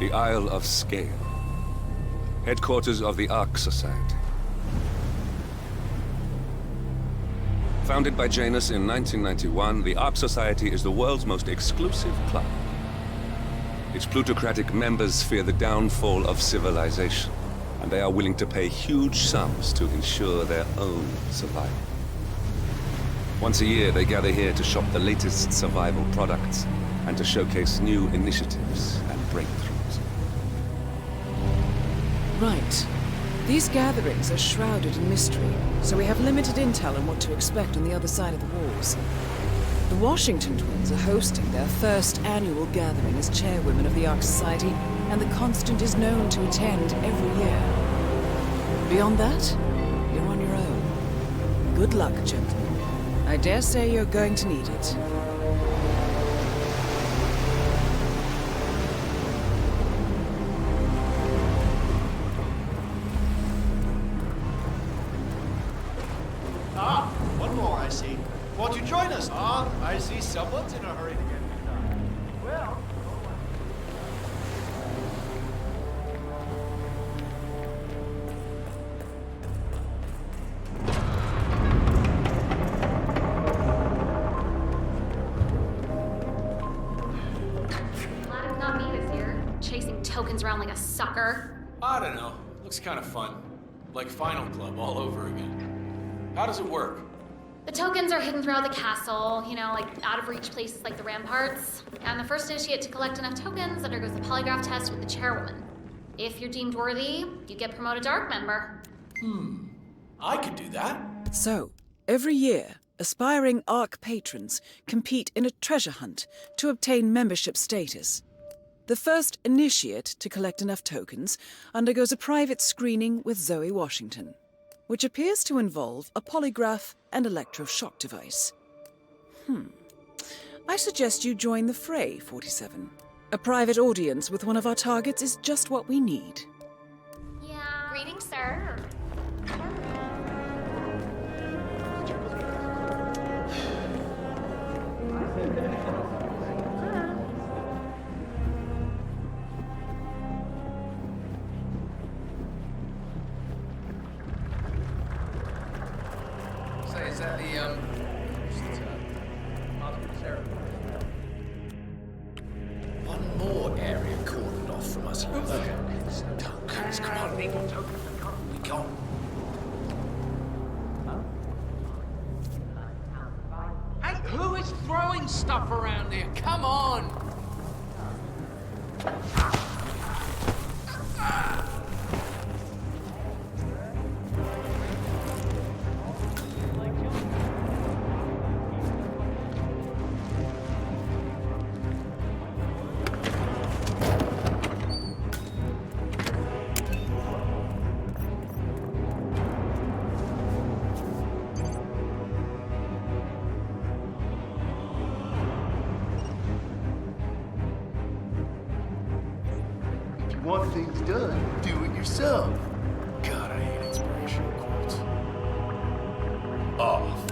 The Isle of Scale, headquarters of the Ark Society. Founded by Janus in 1991, the Ark Society is the world's most exclusive club. Its plutocratic members fear the downfall of civilization, and they are willing to pay huge sums to ensure their own survival. Once a year, they gather here to shop the latest survival products and to showcase new initiatives and breakthroughs. Right. These gatherings are shrouded in mystery, so we have limited intel on what to expect on the other side of the walls. The Washington twins are hosting their first annual gathering as chairwomen of the Ark Society, and the Constant is known to attend every year. Beyond that, you're on your own. Good luck, gentlemen. I dare say you're going to need it. One more, I see. Won't you join us? I see someone's in a hurry to get it done. Well... Glad it's not me this year, chasing tokens around like a sucker. I don't know. Looks kind of fun. Like Final Club all over again. How does it work? The tokens are hidden throughout the castle, you know, like out-of-reach places like the ramparts. And the first initiate to collect enough tokens undergoes the polygraph test with the chairwoman. If you're deemed worthy, you get promoted to Ark member. I could do that. So, every year, aspiring Ark patrons compete in a treasure hunt to obtain membership status. The first initiate to collect enough tokens undergoes a private screening with Zoe Washington, which appears to involve a polygraph and electroshock device. I suggest you join the fray, 47. A private audience with one of our targets is just what we need. Yeah. Greetings, sir. Is that the, One more area cordoned off from us. Tokens, come on. We got... Hey, who is throwing stuff around here? Come on! Want things done, do it yourself. God, I hate inspirational quotes. Off.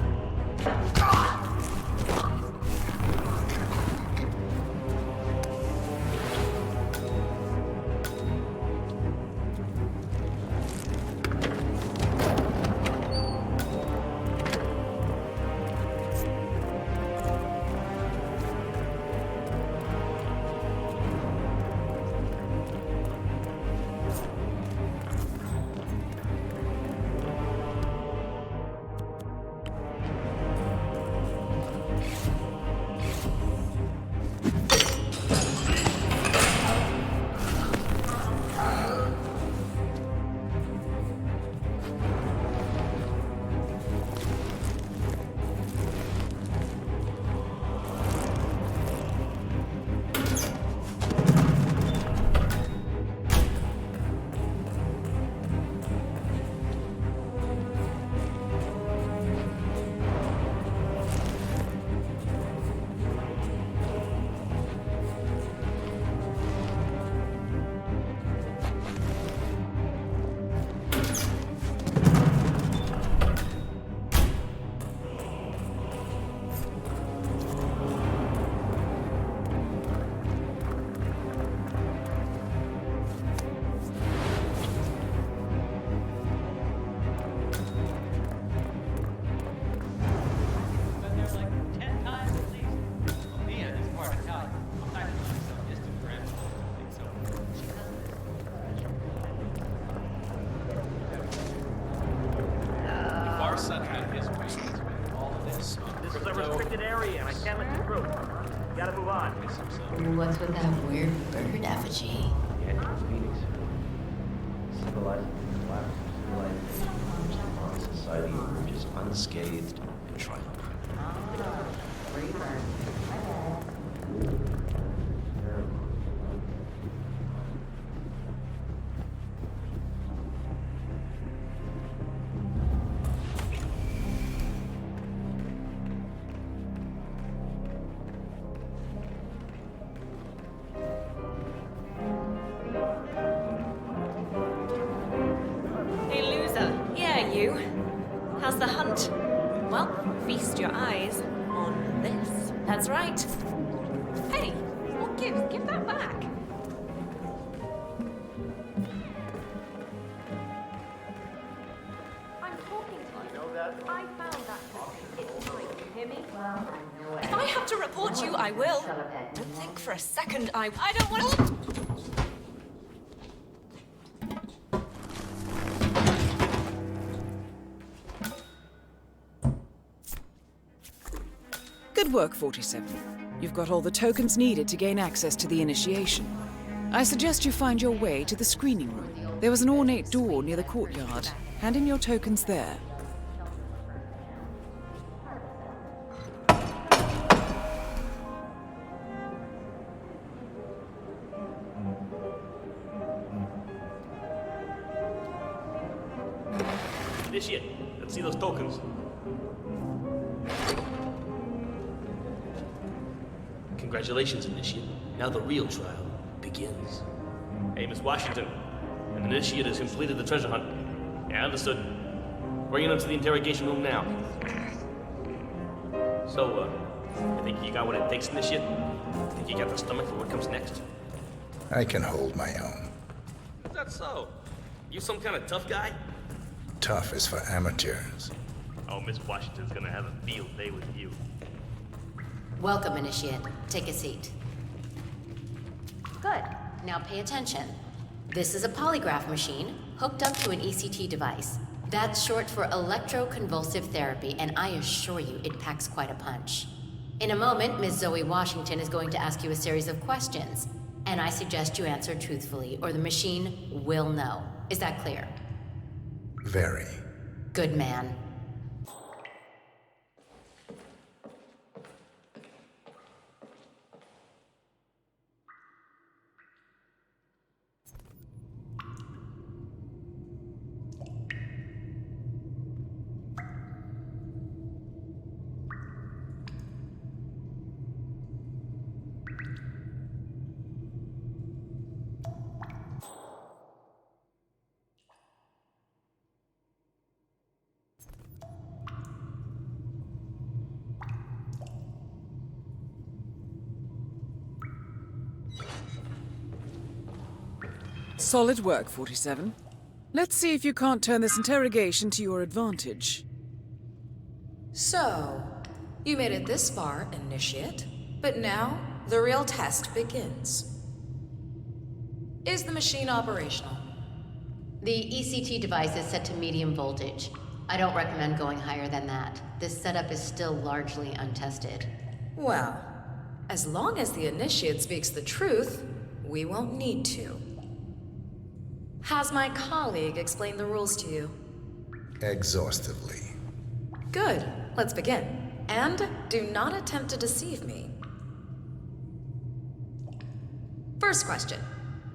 his face, all of this. This is a restricted area, and I can't let you through. You gotta move on. What's with that weird bird effigy? Phoenix. Civilized society emerges unscathed and triumphant. Hey, loser. Yeah, you. How's the hunt? Well, feast your eyes on this. That's right. Hey, what gives? Give that back. I'm talking to you. Know that? I found that. It's mine. You hear me? If I have to report you, I will. Don't think for a second I don't want to. Good work, 47. You've got all the tokens needed to gain access to the initiation. I suggest you find your way to the screening room. There was an ornate door near the courtyard. Hand in your tokens there. Initiate. Let's see those tokens. Congratulations, Initiate. Now the real trial begins. Hey, Miss Washington. An Initiate has completed the treasure hunt. Yeah, understood. Bring him to the interrogation room now. So, you think you got what it takes, Initiate? Think you got the stomach for what comes next? I can hold my own. Is that so? You some kind of tough guy? Tough is for amateurs. Oh, Miss Washington's gonna have a field day with you. Welcome, Initiate. Take a seat. Good. Now pay attention. This is a polygraph machine hooked up to an ECT device. That's short for electroconvulsive therapy, and I assure you it packs quite a punch. In a moment, Ms. Zoe Washington is going to ask you a series of questions, and I suggest you answer truthfully, or the machine will know. Is that clear? Very. Good man. Solid work, 47. Let's see if you can't turn this interrogation to your advantage. So, you made it this far, Initiate, but now the real test begins. Is the machine operational? The ECT device is set to medium voltage. I don't recommend going higher than that. This setup is still largely untested. Well, as long as the Initiate speaks the truth, we won't need to. Has my colleague explained the rules to you? Exhaustively. Good. Let's begin. And do not attempt to deceive me. First question.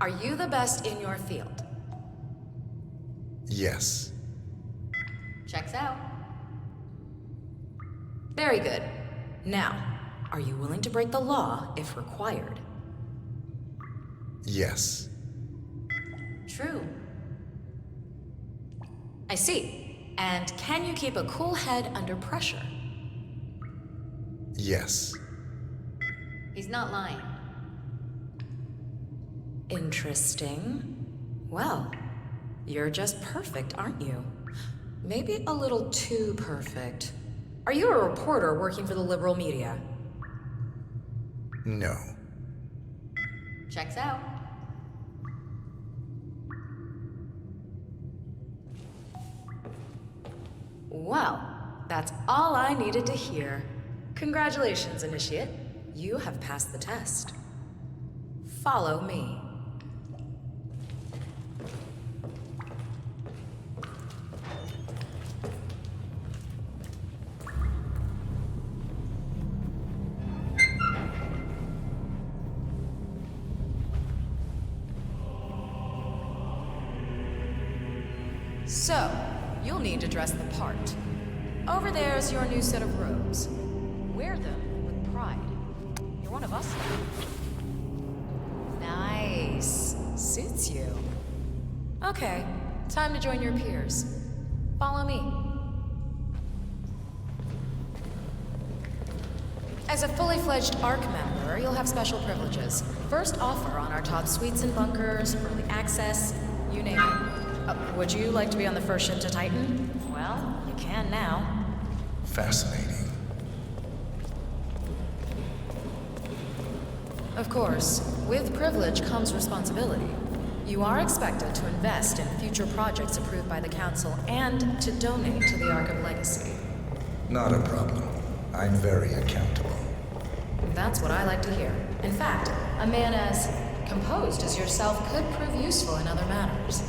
Are you the best in your field? Yes. Checks out. Very good. Now, are you willing to break the law if required? Yes. True. I see. And can you keep a cool head under pressure? Yes. He's not lying. Interesting. Well, you're just perfect, aren't you? Maybe a little too perfect. Are you a reporter working for the liberal media? No. Checks out. Well, That's all I needed to hear. Congratulations, Initiate. You have passed the test. Follow me. So, you'll need to dress the part. Over there's your new set of robes. Wear them with pride. You're one of us now. Nice. Suits you. Okay, time to join your peers. Follow me. As a fully fledged ARC member, you'll have special privileges. First offer on our top suites and bunkers, early access, you name it. Would you like to be on the first ship to Titan? Well, you can now. Fascinating. Of course, with privilege comes responsibility. You are expected to invest in future projects approved by the Council and to donate to the Ark of Legacy. Not a problem. I'm very accountable. That's what I like to hear. In fact, a man as composed as yourself could prove useful in other matters.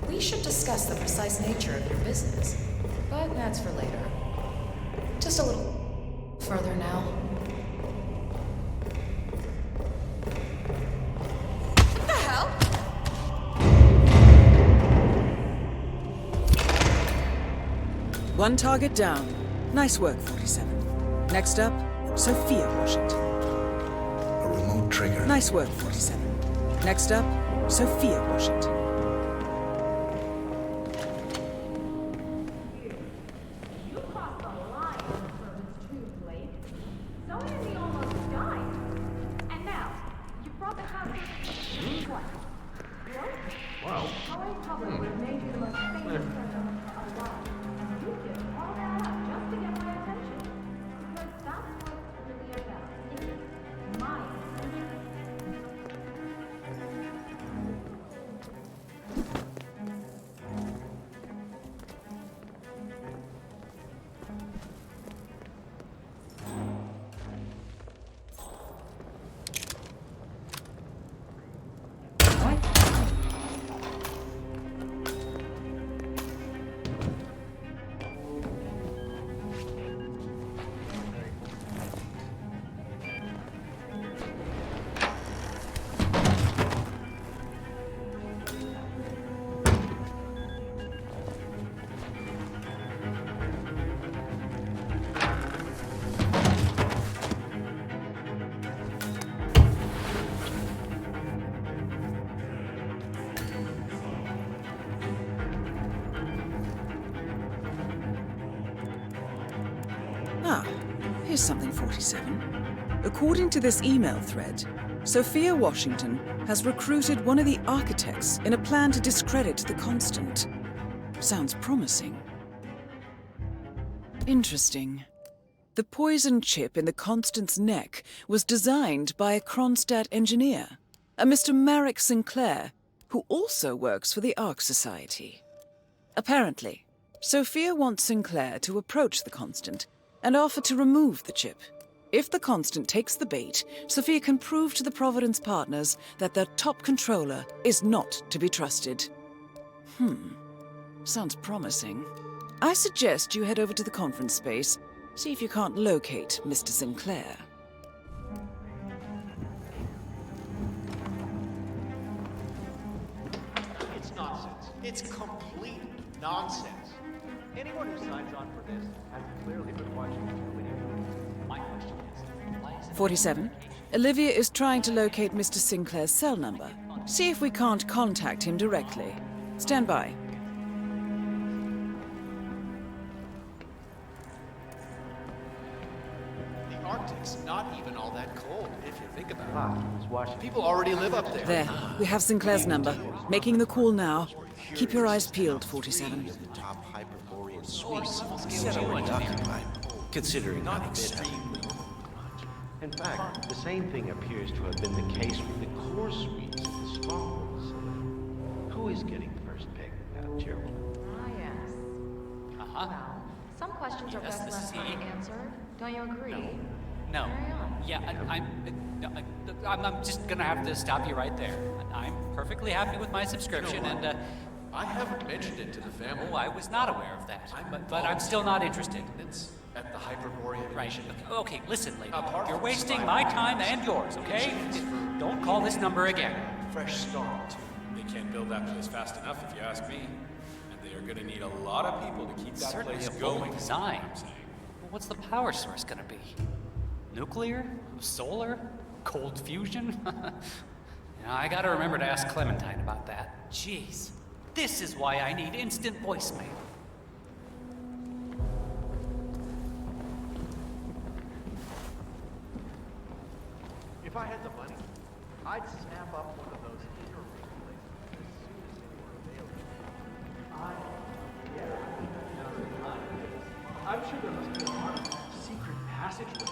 We should discuss the precise nature of your business, but that's for later. Just a little further now. What the hell? One target down. Nice work, 47. Next up, Sophia Washington. A remote trigger. Nice work, 47. Next up, Sophia Washington. Here's something, 47. According to this email thread, Sophia Washington has recruited one of the architects in a plan to discredit the Constant. Sounds promising. Interesting. The poison chip in the Constant's neck was designed by a Kronstadt engineer, a Mr. Marek Sinclair, who also works for the Ark Society. Apparently, Sophia wants Sinclair to approach the Constant and offer to remove the chip. If the Constant takes the bait, Sophia can prove to the Providence partners that their top controller is not to be trusted. Sounds promising. I suggest you head over to the conference space, see if you can't locate Mr. Sinclair. It's nonsense. It's complete nonsense. Anyone who signs on for this has clearly been watching the video. My question is, why is it 47. Olivia is trying to locate Mr. Sinclair's cell number. See if we can't contact him directly. Stand by. The Arctic's not even all that cold, if you think about it. People already live up there. There. We have Sinclair's number. Making the call now. Keep your eyes peeled, 47. Top Hyperborean suites seems already occupied, considering how bit In fact, the same thing appears to have been the case with the core suites of the Stronghold facility. Who is getting first pick, Chairwoman? Ah, yes. Uh-huh. Well, Some questions are best left unanswered. Don't you agree? No. Carry on. Yeah, I'm just gonna have to stop you right there. I'm perfectly happy with my subscription, and I haven't mentioned it to the family. oh, I was not aware of that. But I'm still not interested. It's at the Hyperborean Right. Initiative. Okay, listen, lady. Apart You're from wasting survival, my time and yours, okay? Don't call this number again. Fresh start. They can't build that place fast enough, if you ask me. And they are gonna need a lot of people to keep that Certainly place a bold going. design. Well, what's the power source gonna be? Nuclear? Solar? Cold fusion? I gotta remember to ask Clementine about that. Jeez. This is why I need instant voicemail. If I had the money, I'd snap up one of those interring places as soon as they were available. I'm sure there must be a lot of secret passageways.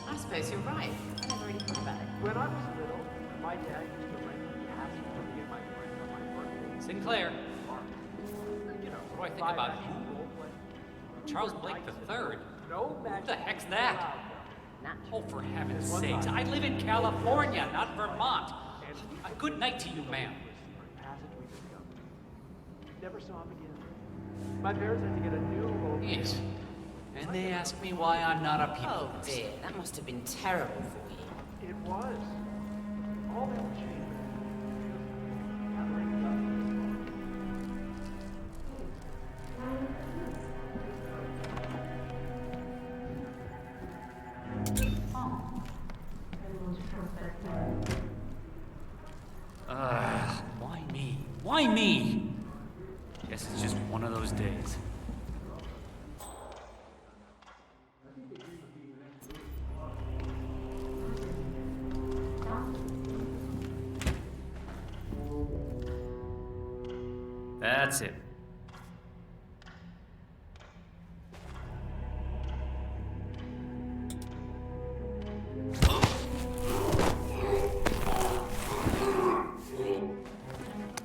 I suppose you're right. I never really thought about it. When I was little, my dad used to rent a passage for me and my friend on my birthday. Sinclair, You know, what do I think about it? Charles Blake III? What the heck's that? Oh, for heaven's sakes, I live in California, not Vermont. Good night to you, ma'am. Never saw him again. My parents had to get a new home. Yes. And they ask me why I'm not a people Oh person. dear, that must have been terrible for you. It was. All that was changed. Why me? Why me? Guess it's just one of those days. That's it.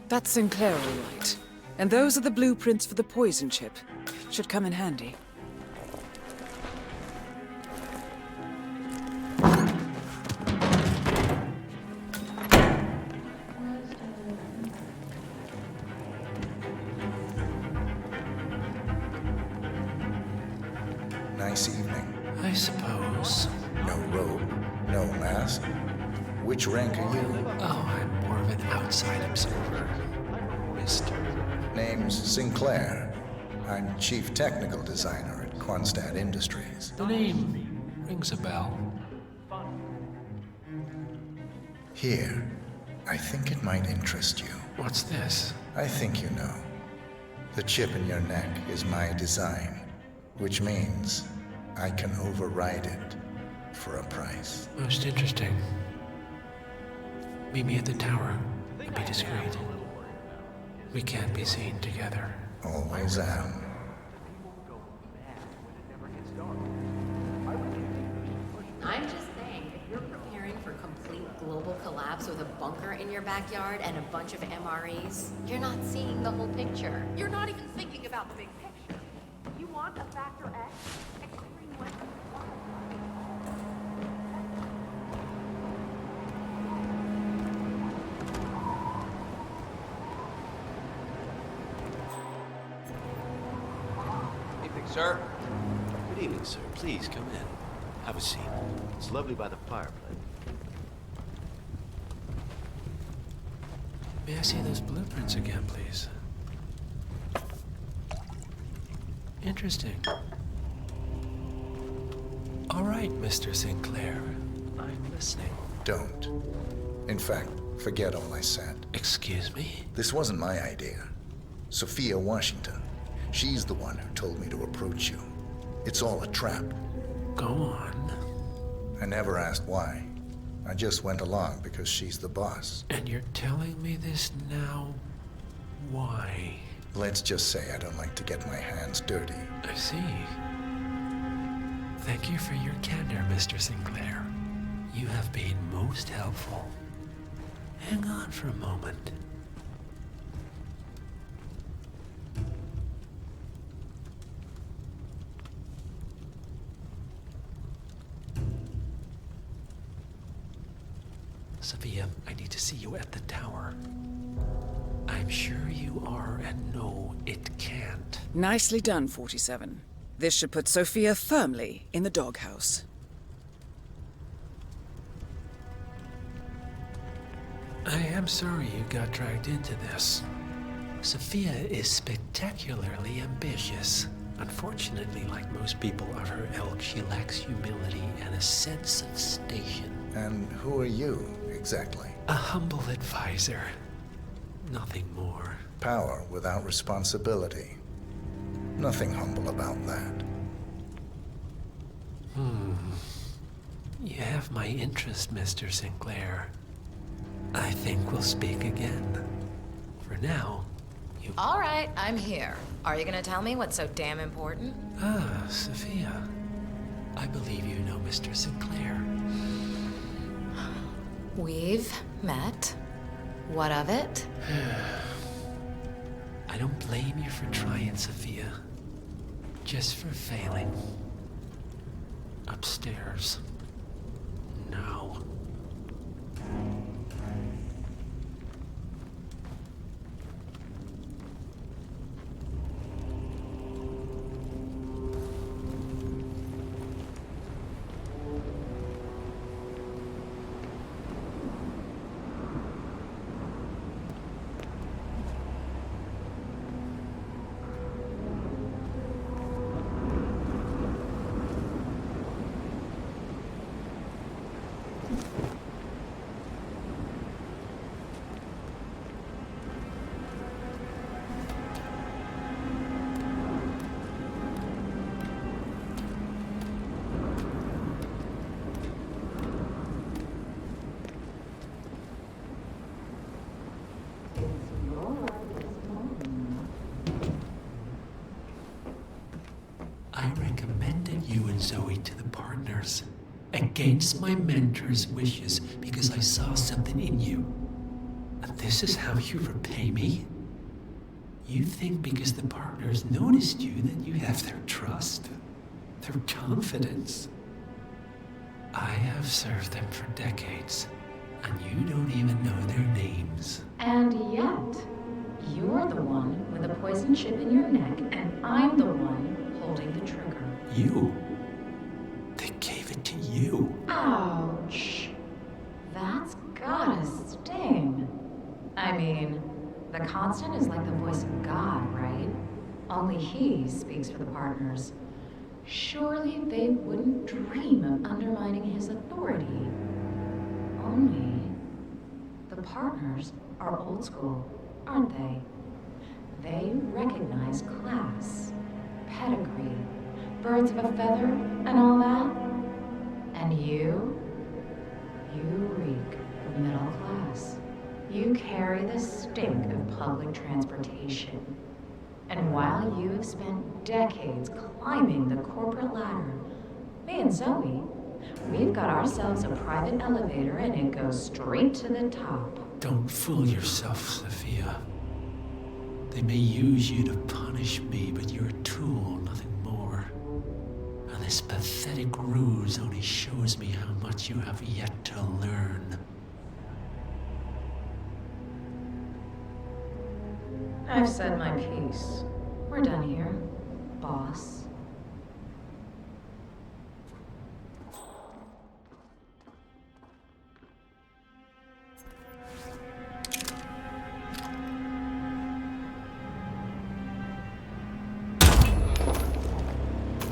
That's Sinclair, all right. And those are the blueprints for the poison chip. Should come in handy. Nice evening. I suppose. No robe, no mask. Which rank are you? Oh, I'm more of an outside observer. Mister. Name's Sinclair. I'm Chief Technical Designer at Quonset Industries. The name rings a bell. Here, I think it might interest you. What's this? I think you know. The chip in your neck is my design, which means I can override it for a price. Most interesting. Meet me at the tower, and be discreet. We can't be seen together. Always am. I'm just saying, if you're preparing for complete global collapse with a bunker in your backyard and a bunch of MREs, you're not seeing the whole picture. You're not even thinking about the big picture. You want a Factor X? Extreme weapon. Evening, sir. Good evening, sir. Please come in. Have a seat. It's lovely by the fireplace. May I see those blueprints again, please? Interesting. All right, Mr. Sinclair. I'm listening. Don't. In fact, forget all I said. Excuse me? This wasn't my idea. Sophia Washington. She's the one who told me to approach you. It's all a trap. Go on. I never asked why. I just went along because she's the boss. And you're telling me this now? Why? Let's just say I don't like to get my hands dirty. I see. Thank you for your candor, Mr. Sinclair. You have been most helpful. Hang on for a moment. Sophia, I need to see you at the tower. I'm sure you are, and no, it can't. Nicely done, 47. This should put Sophia firmly in the doghouse. I am sorry you got dragged into this. Sophia is spectacularly ambitious. Unfortunately, like most people of her ilk, she lacks humility and a sense of station. And who are you, exactly? A humble advisor. Nothing more. Power without responsibility. Nothing humble about that. You have my interest, Mr. Sinclair. I think we'll speak again. For now, you... All right, I'm here. Are you gonna tell me what's so damn important? Ah, Sophia. I believe you know Mr. Sinclair. We've met. What of it? I don't blame you for trying, Sophia. Just for failing. Upstairs. Now. I recommended you and Zoe to the partners, against my mentor's wishes, because I saw something in you. And this is how you repay me? You think because the partners noticed you that you have their trust, their confidence. I have served them for decades, and you don't even know their names. And yet, you're the one with a poison chip in your neck, and I'm the one holding the trigger. You? They gave it to you. Ouch. That's gotta sting. I mean, the Constant is like the voice of God, right? Only he speaks for the partners. Surely they wouldn't dream of undermining his authority. Only the partners are old school, aren't they? They recognize class, pedigree, birds of a feather, and all that. And you reek of middle class. You carry the stink of public transportation. And while you have spent decades climbing the corporate ladder, me and Zoe, we've got ourselves a private elevator and it goes straight to the top. Don't fool yourself, Sophia. They may use you to punish me, but you're a tool, nothing more. And this pathetic ruse only shows me how much you have yet to learn. I've said my piece. We're done here, boss.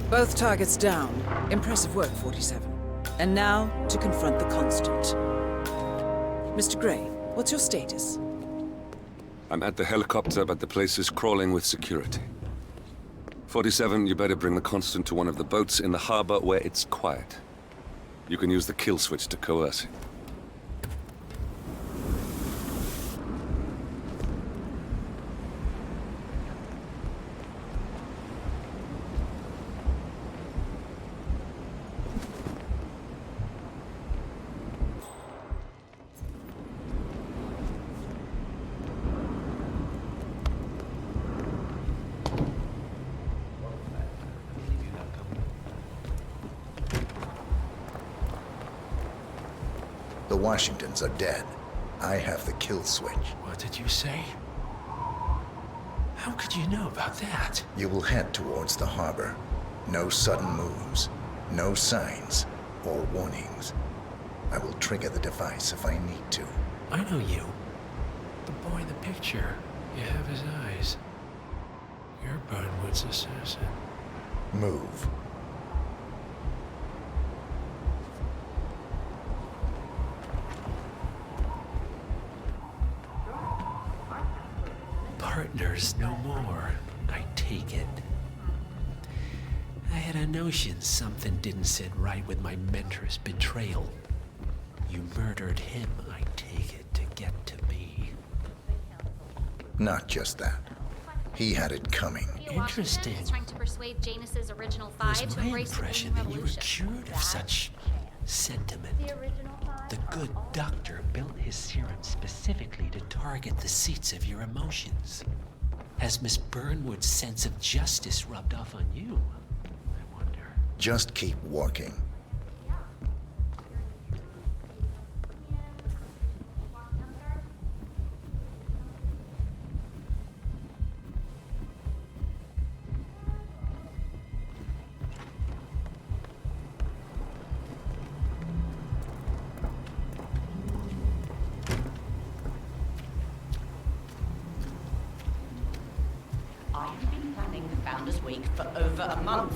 Both targets down. Impressive work, 47. And now, to confront the Constant. Mr. Gray, what's your status? I'm at the helicopter, but the place is crawling with security. 47, you better bring the Constant to one of the boats in the harbor where it's quiet. You can use the kill switch to coerce it. The Washingtons are dead. I have the kill switch. What did you say? How could you know about that? You will head towards the harbor. No sudden moves, no signs or warnings. I will trigger the device if I need to. I know you. The boy in the picture. You have his eyes. You're Burnwood's assassin. Move. Partners no more, I take it. I had a notion something didn't sit right with my mentor's betrayal. You murdered him, I take it, to get to me. Not just that. He had it coming. Interesting. Is trying to persuade Janus's original It was five to my embrace the impression green that you were revolution. cured of such sentiment. The good doctor built his serum specifically to target the seats of your emotions. Has Miss Burnwood's sense of justice rubbed off on you? I wonder. Just keep walking. I've been planning the Founders Week for over a month.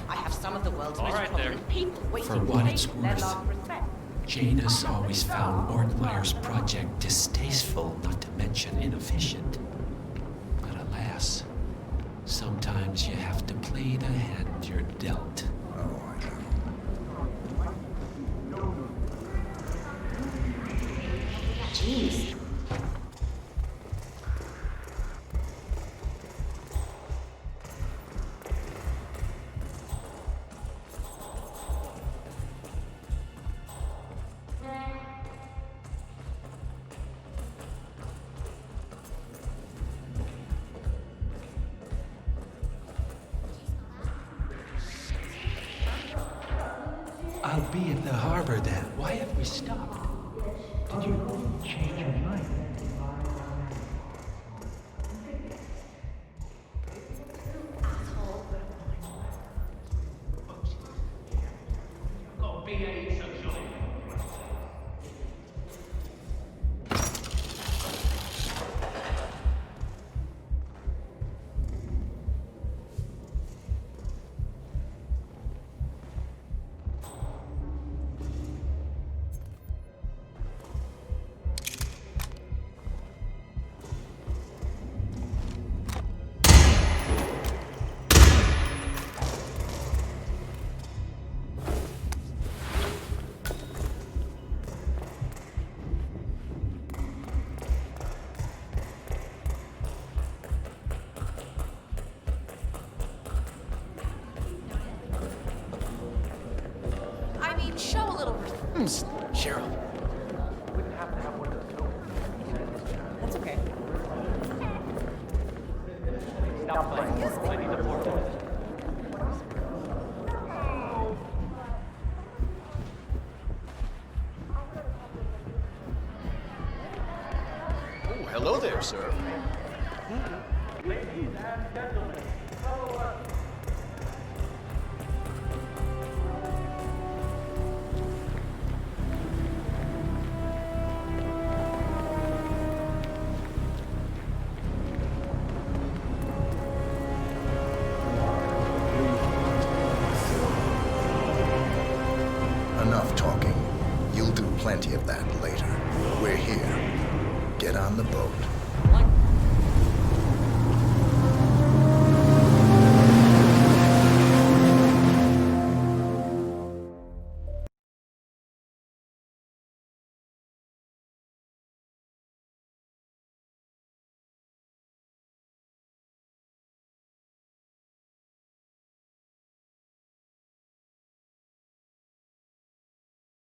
I have some of the world's most prominent people waiting For to what pay it's their worth, last respect. Janus always found Ortmeyer's project distasteful, not to mention inefficient. But alas, sometimes you have to play the hand you're dealt. Jeez. I'll be at the harbor then. Why have we stopped? Did you change your mind? Show a little Cheryl. That's okay. Stop playing. I need the board. Oh, hello there, sir. Ladies and gentlemen, follow us. Enough talking. You'll do plenty of that later. We're here. Get on the boat.